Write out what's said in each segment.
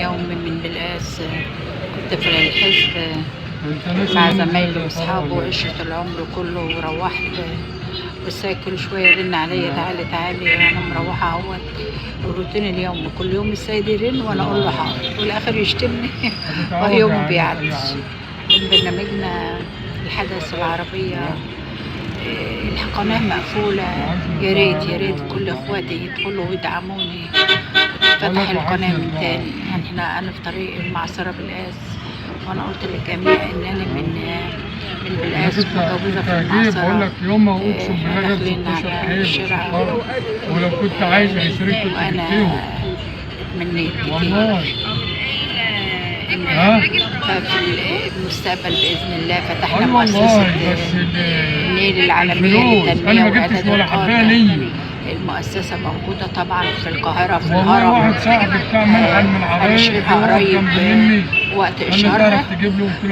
يوم من بالقاس. كنت في الحزب مع زمايلي واصحابي وعشرة العمر كله، وروحت والسيد كل شوية يرن عليا تعالي تعالي، أنا مروحة اهوت. الروتين اليومي كل يوم السيد يرن وأنا أقول له حاضر، والآخر يشتمني ويوم بيعدي. من برنامجنا الحدث العربية القناة مقفولة، يا ريت يا ريت كل اخواتي يدخلوا ويدعموني فتح القناة من تاني. يعني أنا في طريق المعصرة بالقاس، وأنا قلت للجميع إن أنا من بالقاس متجوزة في المعصرة. احنا داخلين على الشارع ولو كنت عايزة يشارك كنت وأنا اتمنيت كتير ففي المستقبل بإذن الله فتحنا مؤسسة النيل العالمية للتنمية وإعداد القادة. المؤسسة موجودة طبعا في القاهرة في الهرم، هنشهرها قريب وقت إشهارها.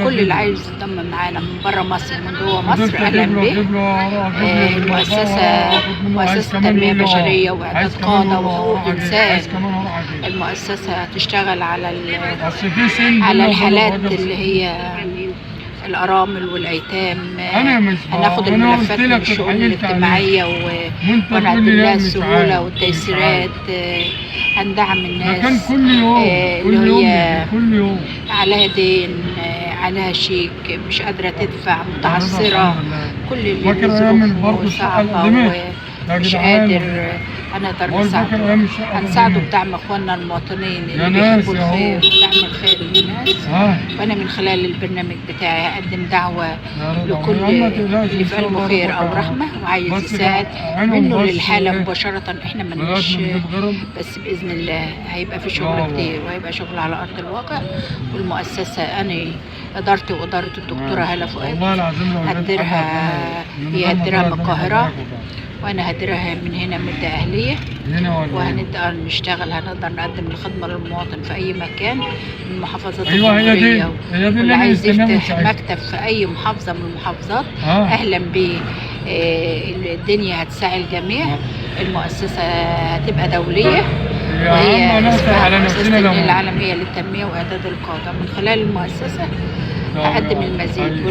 كل اللي عايز ينضم معانا من بره مصر من جوه مصر أهلا به. مؤسسة تنمية بشرية وإعداد قادة وحقوق إنسان. المؤسسة هتشتغل على الحالات اللي هي الأرامل والأيتام. هناخد الملفات من الشؤون الاجتماعية ونقدم لها السهولة والتيسيرات. هندعم الناس اللي هي عليها دين، عليها شيك، مش قادرة تدفع، متعثرة، كل اللي ظروفه صعبة ومش قادر. هنقدر هنساعده بدعم اخواننا المواطنين اللي بيحبوا الخير ودعم الخير للناس. وانا من خلال البرنامج بتاعي هقدم دعوه لكل اللي في قلبه خير او رحمه وعايز يساعد منه للحاله مباشره. احنا ملناش، بس باذن الله هيبقى في شغل كتير وهيبقى شغل على ارض الواقع. والمؤسسه انا ادارتي واداره الدكتوره هالة فؤاد هديرها، هي هديرها من القاهره وانا هديرها من هنا من الدقهلية، وهنقدر نشتغل، هنقدر نقدم الخدمة للمواطن في اي مكان من محافظات الجمهورية. واللي عايز يفتح مكتب في اي محافظة من المحافظات اهلا بيه. الدنيا هتساعد الجميع. المؤسسة هتبقى دولية وهي اسمها مؤسسة النيل العالمية للتنمية وإعداد القادة. من خلال المؤسسة هقدم المزيد.